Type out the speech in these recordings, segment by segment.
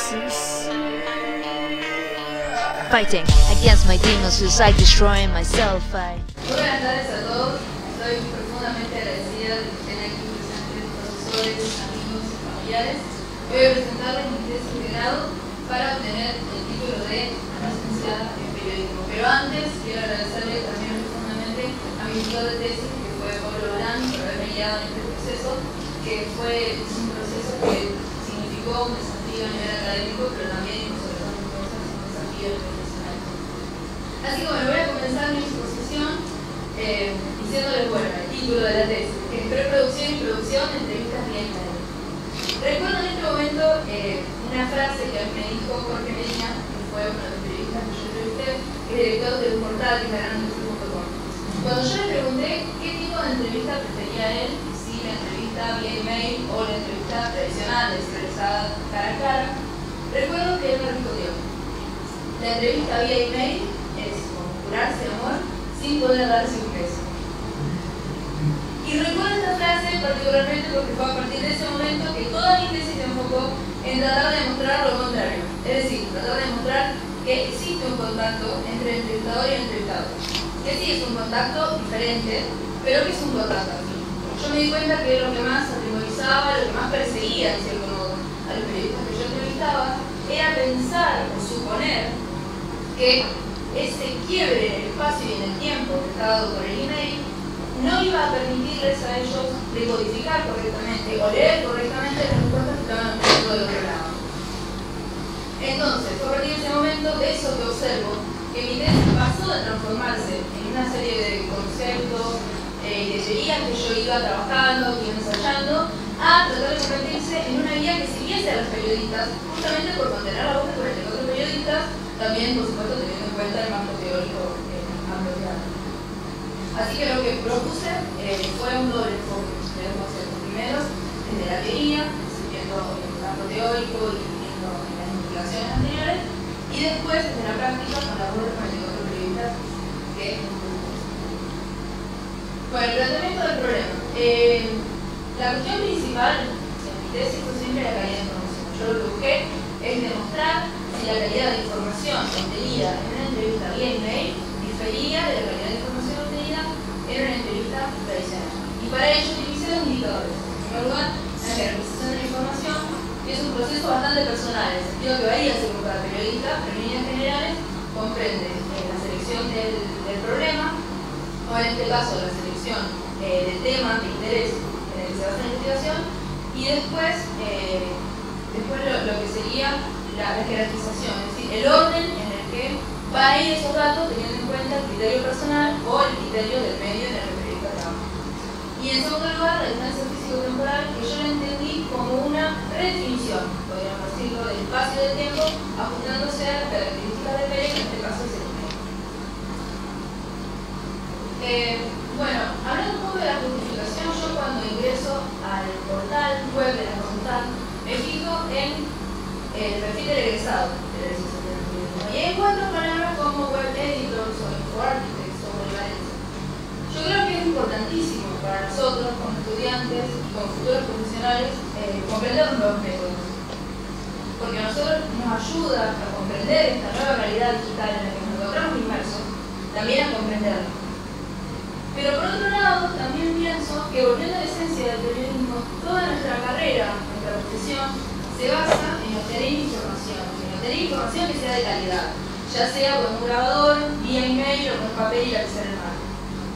Fighting against my demons, suicide, destroying myself. Muy buenas tardes a todos. Estoy profundamente agradecida de que estén aquí presentes profesores, amigos y familiares. Voy a presentarles mi tesis de grado para obtener el título de licenciada en periodismo. Pero antes quiero agradecerle también profundamente a mi tutor de tesis, que fue Pablo Barán, por haberme guiado en este proceso, que fue un proceso que significó un desafío a nivel académico, pero también, sobre todo, un desafío profesional. Así que bueno, voy a comenzar mi exposición diciéndoles, bueno, el título de la tesis, que es Preproducción y Producción de Entrevistas vía email. Recuerdo en este momento una frase que me dijo Jorge Medina, que fue uno de los periodistas que yo entrevisté, que es director del portal instagram.com. Cuando yo le pregunté qué tipo de entrevista prefería él, si la entrevista vía email o la entrevista tradicional, realizada cara a cara, recuerdo que él me respondió: la entrevista vía email es como curarse amor sin poder darse un beso. Y recuerdo esta frase particularmente porque fue a partir de ese momento que toda mi tesis se enfocó en tratar de demostrar lo contrario. Es decir, tratar de demostrar que existe un contacto entre el entrevistador y el entrevistado. Que sí es un contacto diferente, pero que es un contacto así. Yo me di cuenta que lo que más atemorizaba, lo que más perseguía, en cierto modo, a los periodistas que yo entrevistaba, era pensar o suponer que ese quiebre en el espacio y en el tiempo dado por el email no iba a permitirles a ellos decodificar correctamente o leer correctamente las respuestas que estaban obteniendo del otro lado. Entonces, fue a partir de ese momento de eso que observo que mi tesis pasó de transformarse en una serie de conceptos y de teorías que yo iba trabajando, que iba ensayando, a tratar de convertirse en una guía que sirviese a los periodistas, justamente por contener la voz de 44 periodistas, también, por supuesto, teniendo en cuenta el marco teórico apropiado. Así que lo que propuse fue un doble enfoque de los conceptos. Primero, desde la teoría, siguiendo el campo teórico y viendo las investigaciones anteriores, y después desde la práctica con la voz de 44 periodistas que bueno, el tratamiento del problema. La cuestión principal en mi tesis fue siempre la calidad de información. Yo lo que busqué es demostrar si la calidad de información obtenida en una entrevista vía email difería de la calidad de información obtenida en una entrevista tradicional. Y para ello utilicé dos indicadores. En primer lugar, la jerarquización de la información, que es un proceso bastante personal, en el sentido que varía según cada periodista, pero en líneas generales comprende la selección del problema, o en este caso la selección del tema de interés en el que se basa la investigación, y después lo que sería la jerarquización, es decir, el orden en el que van a ir esos datos teniendo en cuenta el criterio personal o el criterio del medio en el que el periodista trabaja. Y en segundo lugar, la distancia físico-temporal, que yo la entendí como una redefinición, podríamos decirlo, del espacio y del tiempo, ajustándose a las características del medio, que en este caso es el medio. Bueno, hablando un poco de la justificación, yo cuando ingreso al portal web de la facultad, me fijo en el perfil del egresado de la licenciatura en periodismo. Y encuentro palabras como web editors o infoarchitects o relevancia. Yo creo que es importantísimo para nosotros, como estudiantes y como futuros profesionales, comprender los nuevos métodos. Porque a nosotros nos ayuda a comprender esta nueva realidad digital en la que nos encontramos inmersos, también a comprenderla. Pero por otro lado, también pienso que, volviendo a la esencia del periodismo, toda nuestra carrera, nuestra profesión, se basa en obtener información que sea de calidad, ya sea con un grabador, vía email o con papel y lapicero en mano.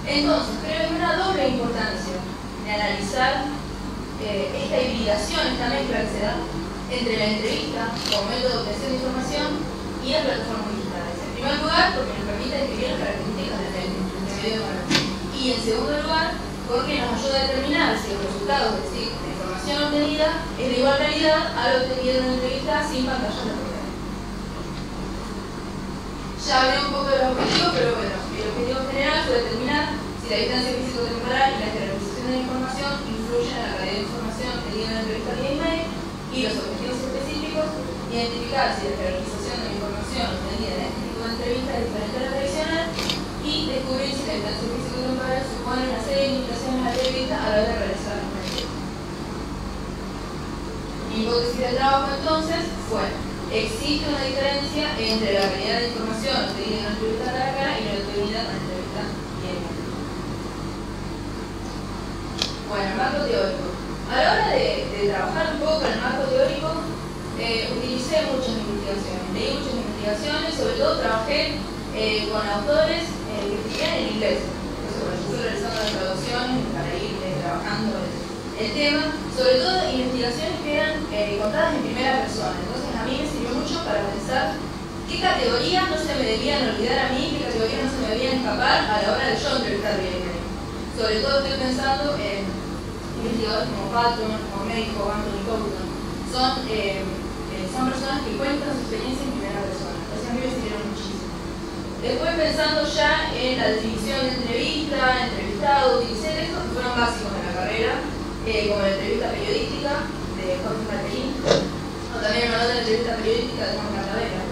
Entonces, creo que hay una doble importancia de analizar esta hibridación, esta mezcla que se da entre la entrevista como método de obtención de información y las plataformas digitales. En primer lugar, porque nos permite describir las características del medio de información. Y en segundo lugar, porque nos ayuda a determinar si los resultados, es decir, la información obtenida, es de igual calidad a lo obtenido en una entrevista sin pantallas de por medio. Ya hablé un poco de los objetivos, pero bueno, el objetivo general fue determinar si la distancia físico-temporal y la jerarquización de la información influyen en la calidad de información obtenida en la entrevista vía email, y los objetivos específicos, identificar si la jerarquización de la información obtenida en este tipo de entrevista es diferente a la tradicional, y descubrir si la distancia físico-temporal supone una serie de limitaciones a la entrevista a la hora de realizar una entrevista. Mi hipótesis de trabajo entonces fue existe una diferencia entre la calidad de información obtenida en una entrevista cara a cara y la obtenida en una entrevista vía email. Bueno, el marco teórico. A la hora de trabajar un poco con el marco teórico, utilicé muchas investigaciones, leí muchas investigaciones, sobre todo trabajé con autores que escribían en inglés. Entonces, bueno, yo fui realizando las traducciones para ir trabajando el tema, sobre todo investigaciones que eran contadas en primera persona. Entonces, a mí me sirvió mucho para pensar qué categorías no se me debían olvidar a mí, qué categorías no se me debían escapar a la hora de yo entrevistar bien. Sobre todo estoy pensando en investigadores como Patton, como médico, Anthony Coughton. Son personas que cuentan su experiencia en primera persona. Entonces a mí me sirvieron muchísimo. Después, pensando ya en la definición de entrevista, entrevistado, utilicé textos que fueron básicos en la carrera, como la entrevista periodística de Jorge Martín, o también el manual de la entrevista periodística de Juan Cartavena.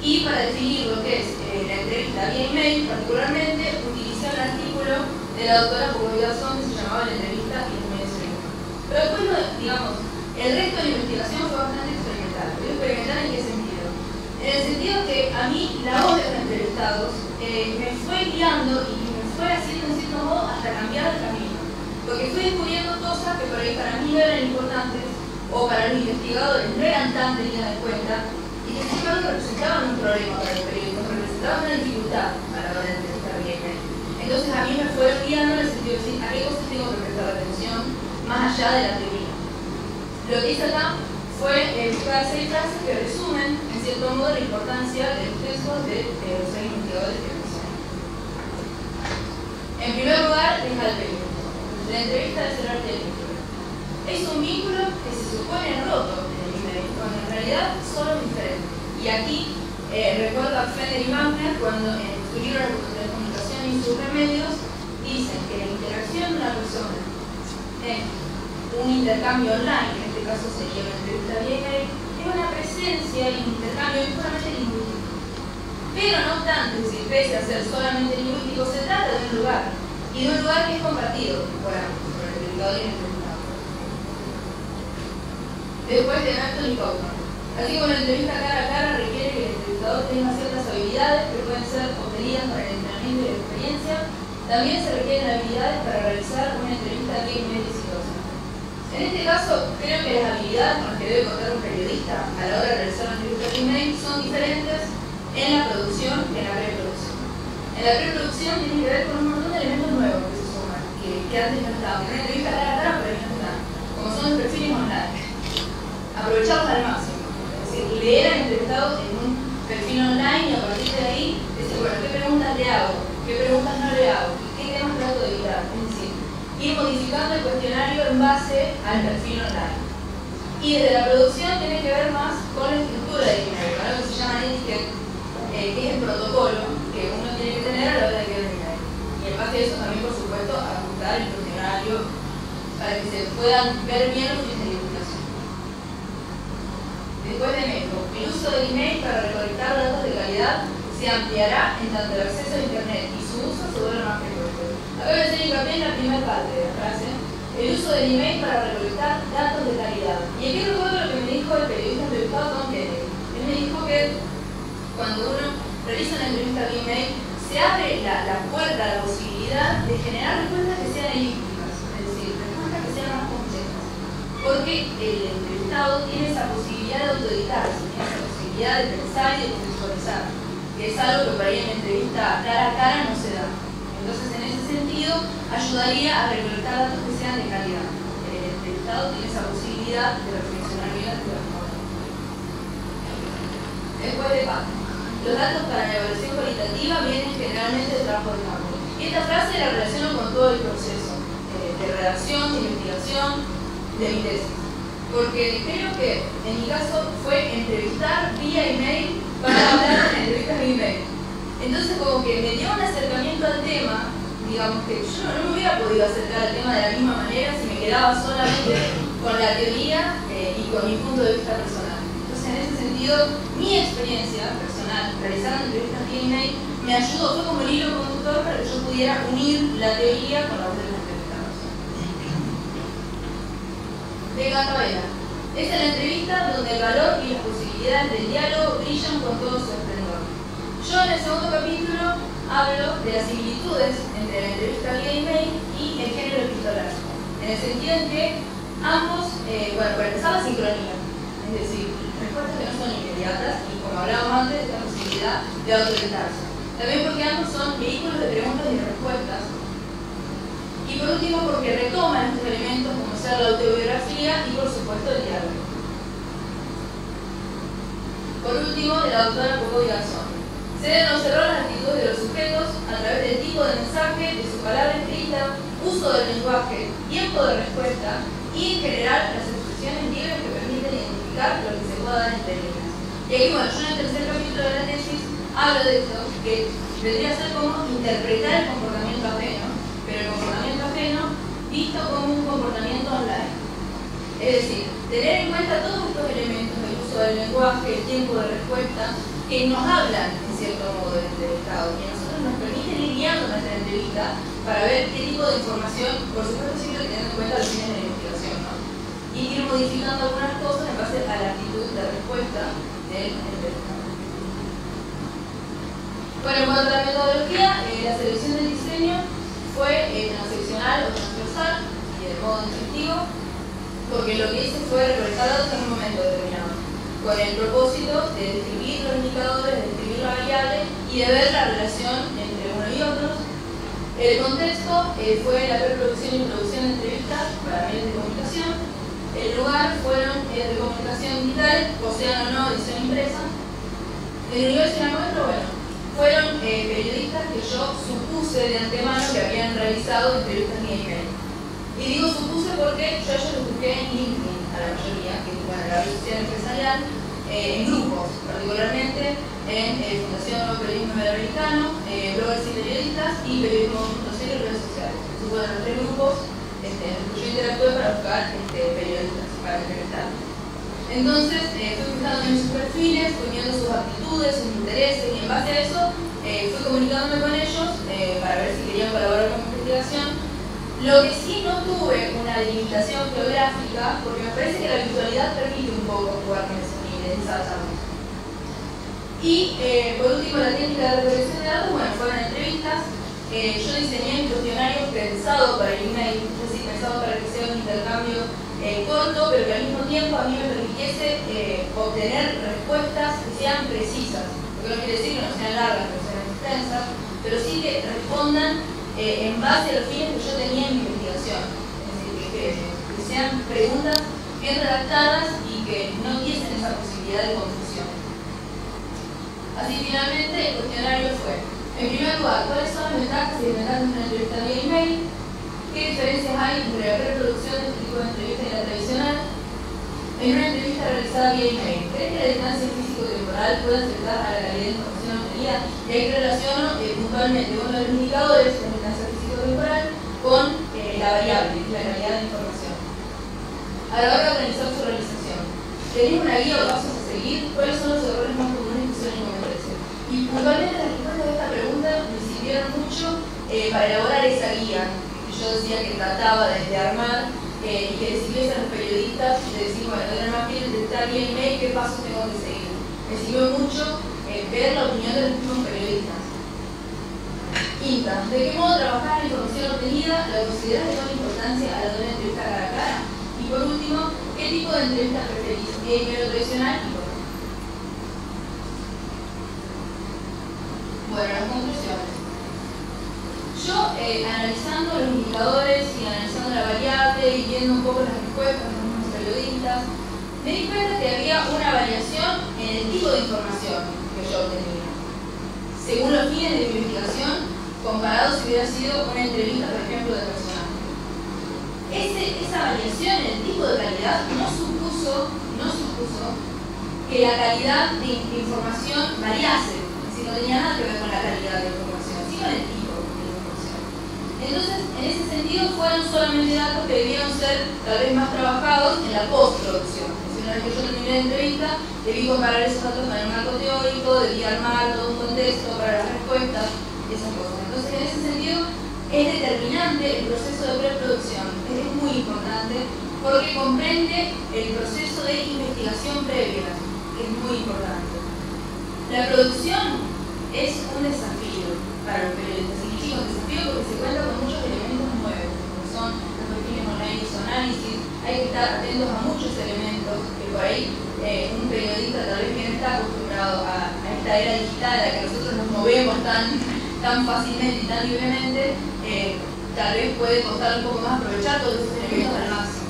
Y para definir lo que es la entrevista vía email, particularmente, utilicé un artículo de la doctora Pugh Garzón que se llamaba La entrevista y los medios electrónicos. Pero después, digamos, el resto de la investigación fue bastante experimental. ¿Pero experimental en qué sentido? En el sentido que a mí la voz de los entrevistados me fue guiando y me fue haciendo en cierto modo hasta cambiar de camino. Porque fui descubriendo cosas que por ahí para mí no eran importantes o para los investigadores no eran tan tenidas en cuenta y que sin embargo representaban un problema para el periodismo, representaban una dificultad a la hora de entrevistar bien. Entonces a mí me fue guiando en el sentido de decir a qué cosas tengo que prestar atención más allá de la teoría. Lo que hice acá fue buscar 6 frases que resumen, en cierto modo, la importancia de los textos de los 6 investigadores que mencioné. En primer lugar, deja el peligro. La entrevista de cerrar el vínculo. Es un vínculo que se supone roto en el email, cuando en realidad solo es diferente. Y aquí recuerdo a Fender y Wagner cuando en su libro de comunicación y sus remedios dicen que la interacción de una persona en un intercambio online, en este caso sería una entrevista vía email, es una presencia y un intercambio puramente lingüístico. Pero no obstante, si pese a ser solamente lingüístico, se trata de un lugar, y de un lugar que es compartido por ambos, por el entrevistador y el entrevistado. Después de Anthony Coughton. Así como la entrevista cara a cara requiere que el entrevistador tenga ciertas habilidades que pueden ser obtenidas por el entrenamiento y la experiencia, también se requieren habilidades para realizar una entrevista vía email exitosa. En este caso, creo que las habilidades con las que debe contar un periodista a la hora de realizar una entrevista vía email son diferentes en la producción que en la preproducción. En la preproducción tiene que ver con un montón de elementos nuevos que se suman, que antes no estaban. En una entrevista cara a cara, por ahí no están. Como son los perfiles online. Aprovecharlos al máximo. Es decir, leer al entrevistado en un perfil online y a partir de ahí decir, bueno, ¿qué preguntas le hago? ¿Qué preguntas no le hago? ¿Qué temas trato de evitar? Es decir, ir modificando el cuestionario en base al perfil online. Y desde la producción tiene que ver más con la estructura del email, algo que se llama etiquette, que es el protocolo que uno tiene que tener a la hora de crear el email. Y en base a eso también, por supuesto, ajustar el cuestionario para que se puedan ver bien los fines de divulgación. Después de método, el uso del email para recolectar datos de calidad se ampliará en tanto el acceso a internet y su uso se vuelve más frecuente. Acá voy a hacer hincapié en la primera parte de la frase, el uso del email para recolectar datos de calidad. Y aquí recuerdo lo que me dijo el periodista entrevistado Tom Kennedy. Él me dijo que cuando uno realiza una entrevista vía email, se abre la puerta, la posibilidad de generar respuestas que sean elípticas, es decir, respuestas que sean más complejas. Porque el entrevistado tiene esa posibilidad de autoeditarse, tiene esa posibilidad de pensar y de contextualizar, que es algo que por ahí en la entrevista cara a cara no se da. Entonces, en ese sentido, ayudaría a recolectar datos que sean de calidad. El entrevistado tiene esa posibilidad de reflexionar bien de la forma. Después de Patton. Los datos para la evaluación cualitativa vienen generalmente de trabajo de campo. Y esta frase la relaciono con todo el proceso de redacción, de investigación, de mi tesis. Porque creo que en mi caso fue entrevistar vía email para hablar en entrevistas vía email. Entonces como que me dio un acercamiento al tema, digamos que yo no me hubiera podido acercar al tema de la misma manera si me quedaba solamente con la teoría y con mi punto de vista personal. Entonces en ese sentido, mi experiencia personal realizando entrevistas vía email me ayudó, fue como el hilo conductor para que yo pudiera unir la teoría con la voz de los entrevistados. De Cartavena. Es en la entrevista donde el valor y las posibilidades del diálogo brillan con todo su esplendor. Yo en el segundo capítulo hablo de las similitudes entre la entrevista vía email y el género epistolar, en el sentido en que ambos, para empezar, la sincronía, es decir, respuestas que no son inmediatas y, como hablábamos antes, esta posibilidad de autoorientarse. También porque ambos son vehículos de preguntas y respuestas. Y por último, porque retoman estos elementos como ser la autobiografía y, por supuesto, el diálogo. Por último, de la doctora Poco y Garzón. Se deben observar las actitudes de los sujetos a través del tipo de mensaje, de su palabra escrita, uso del lenguaje, tiempo de respuesta y, en general, las expresiones libres que permiten identificar lo que se pueda dar entre líneas. Y aquí, bueno, yo en el tercer capítulo de la tesis hablo de esto, que vendría a ser como interpretar el comportamiento ajeno, pero el comportamiento ajeno visto como un comportamiento online. Es decir, tener en cuenta todos estos elementos del uso del lenguaje, el tiempo de respuesta, que nos hablan, en cierto modo, del entrevistado, y a nosotros nos permiten ir guiando nuestra entrevista para ver qué tipo de información, por supuesto siempre teniendo en cuenta los fines de la investigación, ¿no? Y ir modificando algunas cosas en base a la actitud de respuesta del entrevistado. Bueno, en cuanto a la metodología, la selección del diseño fue transeccional o transversal y de modo intuitivo, porque lo que hice fue recolectar datos en un momento determinado, con el propósito de describir los indicadores, de describir la variable y de ver la relación entre uno y otro. El contexto fue la preproducción y producción de entrevistas para medios de comunicación. El lugar fueron de comunicación digital, o sea, no edición impresa. El universo y la muestra, bueno, fueron periodistas que yo supuse de antemano que habían realizado entrevistas vía email. Y digo supuse porque yo a ellos los busqué en LinkedIn, a la mayoría, que es bueno, la red social empresarial, en grupos, particularmente en Fundación Nuevo Periodismo Iberoamericano, bloggers y periodistas y Periodismo 2.0 y redes sociales. Esos fueron los tres grupos en los que yo interactué para buscar periodistas, para entrevistar. Entonces, fui buscando en sus perfiles, fui viendo sus aptitudes, sus intereses, y en base a eso fui comunicándome con ellos para ver si querían colaborar con mi investigación. Lo que sí no tuve una delimitación geográfica, porque me parece que la virtualidad permite un poco jugar con esos niveles, ensayarlos. Y por último, la técnica de recolección de datos, bueno, fueron entrevistas. Yo diseñé un cuestionario pensado para el email, es decir, pensado para que sea un intercambio corto, pero que al mismo tiempo a mí me permitiese obtener respuestas que sean precisas. Lo que no quiere decir que no sean largas, que no sean extensas, pero sí que respondan en base a los fines que yo tenía en mi investigación. Es decir, que sean preguntas bien redactadas y que no diesen esa posibilidad de confusión. Así, finalmente, el cuestionario fue: en primer lugar, ¿cuáles son las ventajas y desventajas de una entrevista vía email? ¿Qué diferencias hay entre la preproducción de este tipo de entrevista y la tradicional? En una entrevista realizada vía email, ¿cree que la distancia físico-temporal puede afectar a la calidad de información obtenida? Y ahí relaciono puntualmente uno de los indicadores de la distancia físico-temporal con la variable, que es la calidad de información. A la hora de organizar su realización, ¿tenés una guía o pasos a seguir? ¿Cuáles son los errores más comunes que suelen cometerse? Y puntualmente las respuestas de esta pregunta me sirvieron mucho para elaborar esa guía que yo decía que trataba de armar y que les sirviese a los periodistas de decir, bueno, de la más bien de estar bien email, ¿qué pasos tengo que seguir? Me sirvió mucho ver la opinión de los mismos periodistas. Quinta, ¿de qué modo trabajar la información obtenida? ¿La consideras de toda importancia a la de una entrevista cara a cara? Y por último, ¿qué tipo de entrevista preferís? ¿Email tradicional y por qué? Bueno, las conclusiones. Yo, analizando los indicadores y analizando la variable y viendo un poco las respuestas de los mismos periodistas, me di cuenta que había una variación en el tipo de información que yo obtenía, según los fines de mi investigación, comparado si hubiera sido una entrevista, por ejemplo, de personal. Esa variación en el tipo de calidad no supuso que la calidad de información variase, es decir, no tenía nada que ver con la calidad de información, sino con el tipo de información. Entonces, en ese sentido, fueron solamente datos que debieron ser tal vez más trabajados en la postproducción. Es decir, una vez que yo terminé la entrevista, debí comparar esos datos con el marco teórico, debí armar todo un contexto para las respuestas, esas cosas. Entonces, en ese sentido, es determinante el proceso de preproducción, es muy importante, porque comprende el proceso de investigación previa, que es muy importante. La producción es un desafío para los periodistas, significa un desafío porque se cuenta con muchos elementos nuevos, como son los perfiles online y su análisis. Hay que estar atentos a muchos elementos que por ahí un periodista tal vez que no está acostumbrado a esta era digital a la que nosotros nos movemos tan fácilmente y tan libremente, tal vez puede costar un poco más aprovechar todos esos elementos al máximo.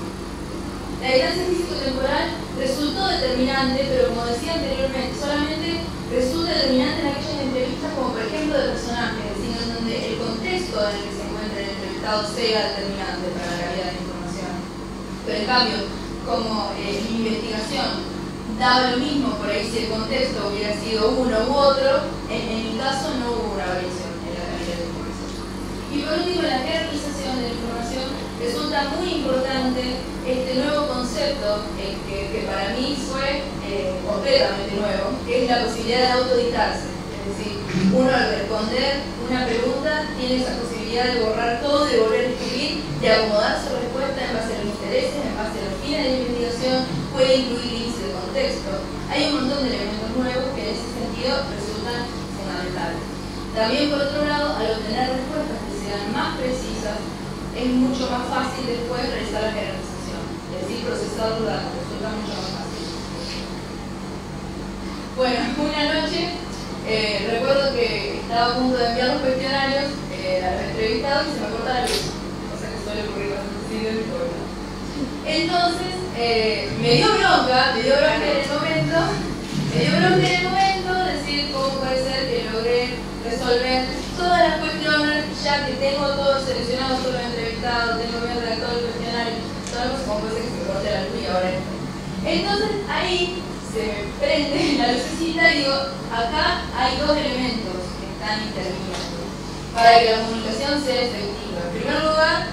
La distancia físico-temporal resultó determinante, pero como decía anteriormente, solamente resulta determinante en aquellas entrevistas como por ejemplo de personajes, es decir, en donde el contexto en el que se encuentra el entrevistado sea determinante para la calidad de la información. Pero en cambio, como mi investigación daba lo mismo, por ahí si el contexto hubiera sido uno u otro, en mi caso no hubo una variación en la calidad de la información. Y por último, la jerarquización de la información resulta muy importante este nuevo concepto que para mí fue completamente nuevo, que es la posibilidad de autoeditarse. Es decir, uno al responder una pregunta tiene esa posibilidad de borrar todo, de volver a escribir, de acomodar su respuesta en base a los intereses, en base a los fines de la investigación, puede incluir links de contexto. Hay un montón de elementos nuevos que en ese sentido resultan fundamentales. También, por otro lado, al obtener respuestas que sean más precisas, es mucho más fácil después realizar la jerarquización, es decir, procesar los datos, resulta mucho más fácil. Bueno, una noche recuerdo que estaba a punto de enviar los cuestionarios a los entrevistados y se me corta la luz, cosa que suele ocurrir bastante seguido en mi pueblo. Entonces, me dio bronca en el momento, decir cómo puede ser que logré resolver todas las cuestiones, ya que tengo todo seleccionado, todo lo entrevistado, tengo bien redactado el cuestionario, todas las cosas, como puede ser que se me corte la luz y ahora esto. Entonces ahí se me prende la lucecita y digo, acá hay dos elementos que están interviniendo para que la comunicación sea efectiva. En primer lugar,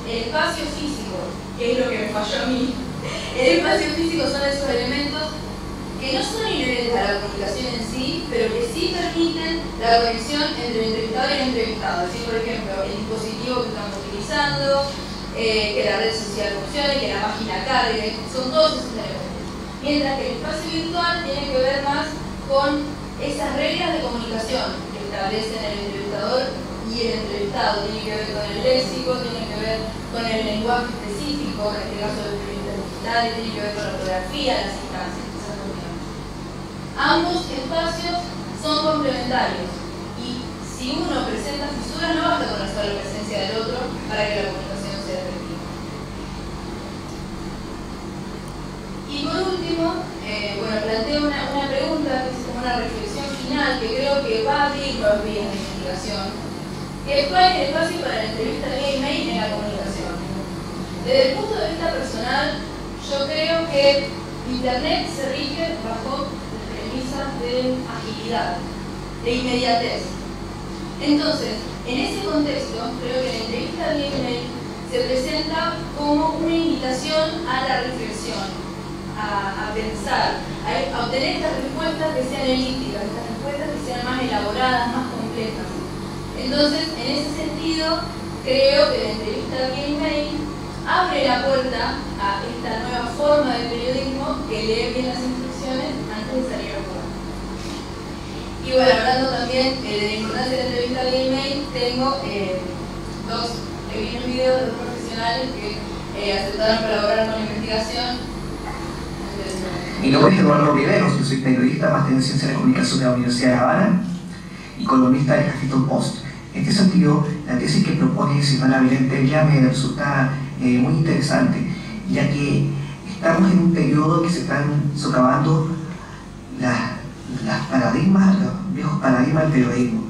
el espacio físico, que es lo que me falló a mí. El espacio físico son esos elementos que no son inherentes a la comunicación en sí, pero que sí permiten la conexión entre el entrevistado y el entrevistado. Así, por ejemplo, el dispositivo que estamos utilizando, que la red social funcione, que la página cargue, son todos esos elementos. Mientras que el espacio virtual tiene que ver más con esas reglas de comunicación que establecen el entrevistador y el entrevistado. Tiene que ver con el léxico, tiene que ver con el lenguaje específico, en este caso de entrevistas digitales, tiene que ver con la ortografía, las instancias, esas cuestiones. Ambos espacios son complementarios y si uno presenta fisuras no basta con la sola presencia del otro para que la comunicación sea efectiva. Y por último, bueno, planteo una pregunta que es como una reflexión final que creo que va a abrir nuevas vías de investigación, que es cuál es el espacio para la entrevista vía email en la comunicación. Desde el punto de vista personal, yo creo que Internet se rige bajo las premisas de agilidad, de inmediatez. Entonces, en ese contexto, creo que la entrevista vía email se presenta como una invitación a la reflexión, a pensar, a obtener estas respuestas que sean elípticas, estas respuestas que sean más elaboradas, más complejas. Entonces, en ese sentido, creo que la entrevista vía email abre la puerta a esta nueva forma de periodismo que lee bien las instrucciones antes de salir a jugar. Y bueno, hablando también de la importancia de la entrevista vía email, tengo dos pequeños videos de dos profesionales que aceptaron colaborar con la investigación. Mi nombre es Eduardo Riveros, yo soy periodista, máster en Ciencia de la Comunicación de la Universidad de La Habana y columnista del Huffington Post. En este sentido, la tesis que propone Silvana Vilente ya me resulta muy interesante, ya que estamos en un periodo que se están socavando las paradigmas, los viejos paradigmas del periodismo.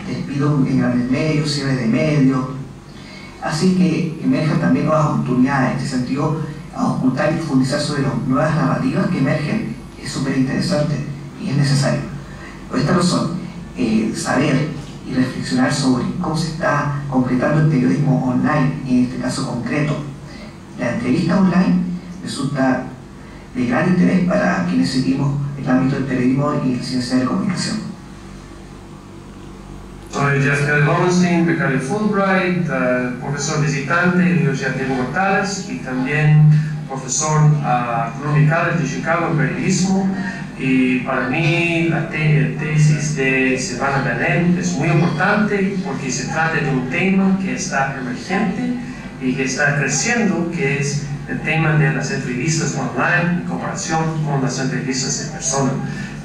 Despido en grandes medios, cierre de medios, así que emergen también nuevas oportunidades. En este sentido, a ocultar y profundizar sobre las nuevas narrativas que emergen es súper interesante y es necesario. Por esta razón, saber y reflexionar sobre cómo se está completando el periodismo online, en este caso concreto, la entrevista online, resulta de gran interés para quienes seguimos el ámbito del periodismo y la ciencia de la comunicación. Sobre Soy Jasper Lowenstein, becario Fulbright, profesor visitante de la Universidad de Mortales y también profesor Columbia de Chicago en periodismo. Y para mí la tesis de Silvana Belén es muy importante porque se trata de un tema que está emergente y que está creciendo, que es el tema de las entrevistas online en comparación con las entrevistas en persona.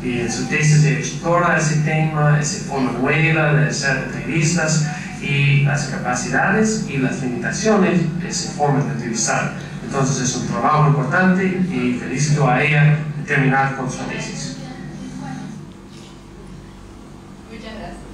Y en su tesis explora ese tema, esa forma nueva de hacer entrevistas y las capacidades y las limitaciones de esa forma de entrevistar. Entonces es un trabajo importante y felicito a ella de terminar con su tesis. Muchas gracias.